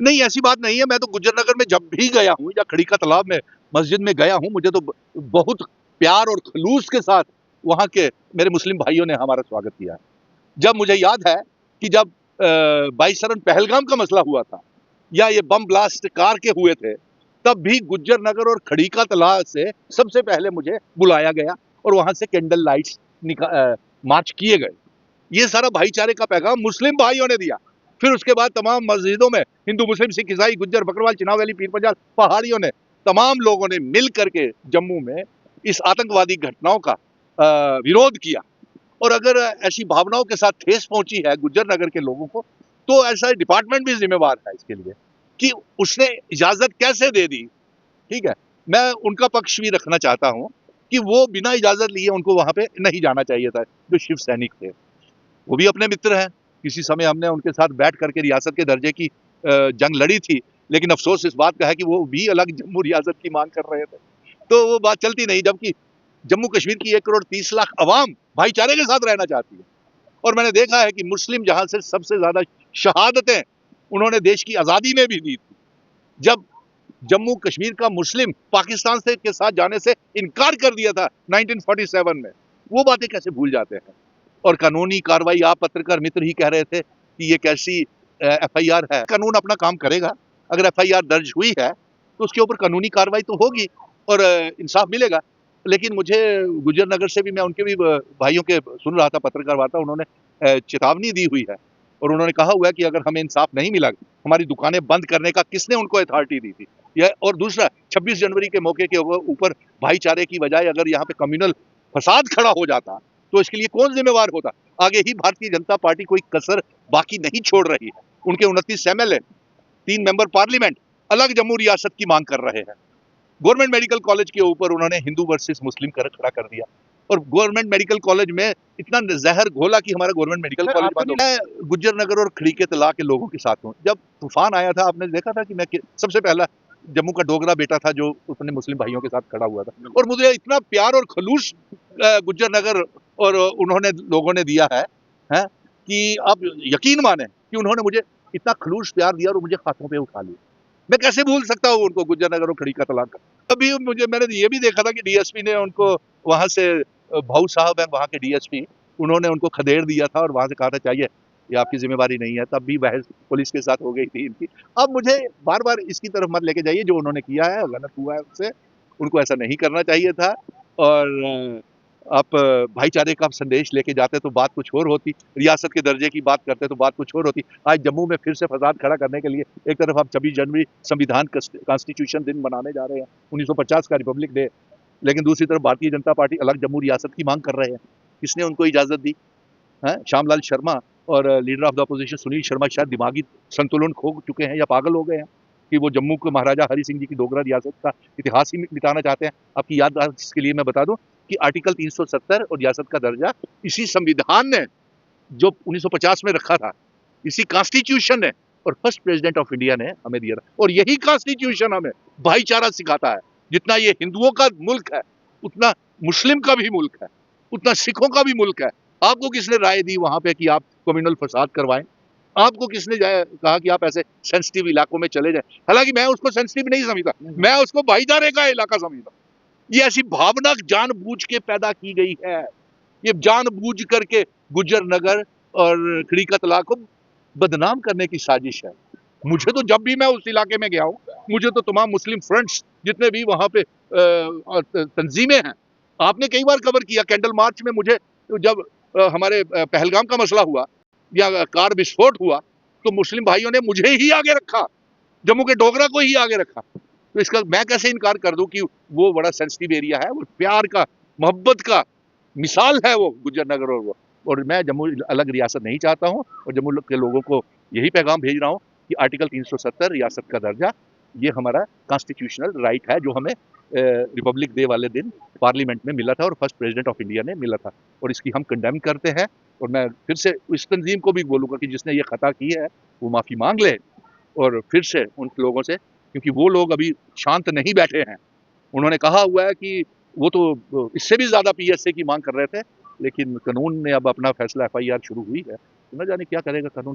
नहीं, ऐसी बात नहीं है। मैं तो गुज्जर नगर में जब भी गया हूँ या खड़ी का तालाब में मस्जिद में गया हूँ, मुझे तो बहुत प्यार और खलूस के साथ वहाँ के मेरे मुस्लिम भाइयों ने हमारा स्वागत किया है। जब मुझे याद है कि जब 22 सरन पहलगाम का मसला हुआ था या ये बम ब्लास्ट कार के हुए थे, तब भी गुज्जर नगर और खड़ी का तालाब से सबसे पहले मुझे बुलाया गया और वहां से कैंडल लाइट्स मार्च किए गए। ये सारा भाईचारे का पैगाम मुस्लिम भाइयों ने दिया। फिर उसके बाद तमाम मस्जिदों में हिंदू, मुस्लिम, सिख, ईसाई, गुज्जर, बकरवाल, चिनाव, पीर पंजाल, पहाड़ियों ने, तमाम लोगों ने मिल करके जम्मू में इस आतंकवादी घटनाओं का विरोध किया। और अगर ऐसी भावनाओं के साथ ठेस पहुंची है गुज्जर नगर के लोगों को, तो ऐसा डिपार्टमेंट भी जिम्मेवार है इसके लिए कि उसने इजाजत कैसे दे दी। ठीक है, मैं उनका पक्ष भी रखना चाहता हूं कि वो बिना इजाजत लिए उनको वहां पे नहीं जाना चाहिए था। जो शिव सैनिक थे वो भी अपने मित्र हैं। किसी समय हमने उनके साथ बैठ करके रियासत के दर्जे की जंग लड़ी थी, लेकिन अफसोस इस बात का है कि वो भी अलग जम्मू रियासत की मांग कर रहे थे, तो वो बात चलती नहीं। जबकि जम्मू कश्मीर की 1 करोड़ 30 लाख अवाम भाईचारे के साथ रहना चाहती है। और मैंने देखा है कि मुस्लिम जहां से सबसे ज्यादा शहादतें उन्होंने देश की आजादी में भी दी थी, जब जम्मू कश्मीर का मुस्लिम पाकिस्तान से के साथ जाने से इनकार कर दिया था 1947 में, वो बातें कैसे भूल जाते हैं। और कानूनी कार्रवाई, आप पत्रकार मित्र ही कह रहे थे कि ये कैसी एफआईआर है। कानून अपना काम करेगा। अगर एफआईआर दर्ज हुई है तो उसके ऊपर कानूनी कार्रवाई तो होगी और इंसाफ मिलेगा। लेकिन मुझे गुज्जर नगर से भी, मैं उनके भी भाइयों के सुन रहा था पत्रकार वार्ता, उन्होंने चेतावनी दी हुई है और उन्होंने कहा हुआ है कि अगर हमें इंसाफ नहीं मिला, हमारी दुकानें बंद करने का किसने उनको अथॉरिटी दी थी। यह और दूसरा, 26 जनवरी के मौके के ऊपर भाईचारे की बजाय अगर यहाँ पे कम्युनल फसाद खड़ा हो जाता तो इसके लिए कौन जिम्मेवार होता। आगे ही भारतीय जनता पार्टी कोई कसर बाकी नहीं छोड़ रही है। उनके 29 एमएलए, 3 मेंबर पार्लियामेंट अलग जम्मू रियासत की मांग कर रहे हैं। गवर्नमेंट मेडिकल कॉलेज के ऊपर उन्होंने हिंदू वर्सेस मुस्लिम कर खड़ा कर दिया और गवर्नमेंट मेडिकल कॉलेज में इतना जहर घोला कि हमारा गवर्नमेंट मेडिकल कॉलेज बंद हो गया। मैं गुज्जर नगर और खड़ी के तला के लोगों के साथ हूँ। जब तूफान आया था, आपने देखा था कि मैं सबसे पहला जम्मू का डोगरा बेटा था जो अपने मुस्लिम भाइयों के साथ खड़ा हुआ था। और मुझे इतना प्यार और खलूस गुज्जर नगर और उन्होंने लोगों ने दिया है कि आप यकीन माने कि उन्होंने मुझे इतना खलूस प्यार दिया और मुझे हाथों पे उठा लिया। मैं कैसे भूल सकता हूँ उनको, गुज्जर नगर और खड़ी का तलाक का। अभी मैंने ये भी देखा था कि डीएसपी ने उनको वहां से, भाऊ साहब है वहां के डीएसपी, उन्होंने उनको खदेड़ दिया था और वहां से कहा था चाहिए ये आपकी जिम्मेवारी नहीं है। तब भी बहस पुलिस के साथ हो गई थी इनकी। अब मुझे बार बार इसकी तरफ मत लेके जाइए। जो उन्होंने किया है गलत हुआ है, उससे उनको ऐसा नहीं करना चाहिए था। और आप भाईचारे का संदेश लेके जाते तो बात कुछ और होती, रियासत के दर्जे की बात करते तो बात कुछ और होती। आज जम्मू में फिर से फसाद खड़ा करने के लिए एक तरफ आप 26 जनवरी संविधान कॉन्स्टिट्यूशन दिन मनाने जा रहे हैं, 1950 का रिपब्लिक डे, लेकिन दूसरी तरफ भारतीय जनता पार्टी अलग जम्मू रियासत की मांग कर रहे हैं। किसने उनको इजाजत दी है? श्यामलाल शर्मा और leader of the opposition Sunil Sharma शायद दिमागी संतुलन खो चुके हैं या पागल हो गए हैं कि वो जम्मू के महाराजा हरि सिंह जी की डोगरा रियासत का इतिहास ही मिटाना चाहते हैं। आपकी याद के लिए मैं बता दूं कि आर्टिकल 370 और रियासत का दर्जा इसी संविधान ने जो 1950 में रखा था, इसी कॉन्स्टिट्यूशन ने और फर्स्ट प्रेसिडेंट ऑफ इंडिया ने हमें दिया था। और यही कॉन्स्टिट्यूशन हमें भाईचारा सिखाता है। जितना ये हिंदुओं का मुल्क है, उतना मुस्लिम का भी मुल्क है, उतना सिखों का भी मुल्क है। आपको किसने राय दी वहां पे कि आप कम्युनल फसाद करवाएं? आपको किसने कहा कि आप ऐसे सेंसिटिव इलाकों में चले जाएं? हालांकि मैं उसको सेंसिटिव नहीं समझता, मैं उसको भाईचारे का इलाका समझता। ये ऐसी भावना जानबूझ के पैदा की गई है। ये जानबूझ करके गुज्जर नगर और खड़ी का तलाक को बदनाम करने की साजिश है। मुझे तो जब भी मैं उस इलाके में गया हूँ, मुझे तो तमाम मुस्लिम फ्रंट्स जितने भी वहां पे तंजीमें हैं, आपने कई बार कवर किया। कैंडल मार्च में मुझे जब हमारे पहलगाम का मसला हुआ या कार विस्फोट हुआ, तो मुस्लिम भाइयों ने मुझे ही आगे रखा, जम्मू के डोगरा को ही आगे रखा। तो इसका मैं कैसे इनकार कर दूं कि वो बड़ा सेंसिटिव एरिया है, वो प्यार का, मोहब्बत का मिसाल है वो गुज्जर नगर। और मैं जम्मू अलग रियासत नहीं चाहता हूं और जम्मू के लोगों को यही पैगाम भेज रहा हूं कि आर्टिकल 370 रियासत का दर्जा, ये हमारा कॉन्स्टिट्यूशनल राइट है जो हमें रिपब्लिक डे वाले दिन पार्लियामेंट में मिला था और फर्स्ट प्रेसिडेंट ऑफ इंडिया ने मिला था। और इसकी हम कंडेम करते हैं। और मैं फिर से इस तंजीम को भी बोलूंगा कि जिसने ये खता की है वो माफी मांग ले और फिर से उन लोगों से, क्योंकि वो लोग अभी शांत नहीं बैठे हैं। उन्होंने कहा हुआ है कि वो तो इससे भी ज्यादा पीएसए की मांग कर रहे थे, लेकिन कानून ने अब अपना फैसला, एफआईआर शुरू हुई है, तो न जाने क्या करेगा कानून।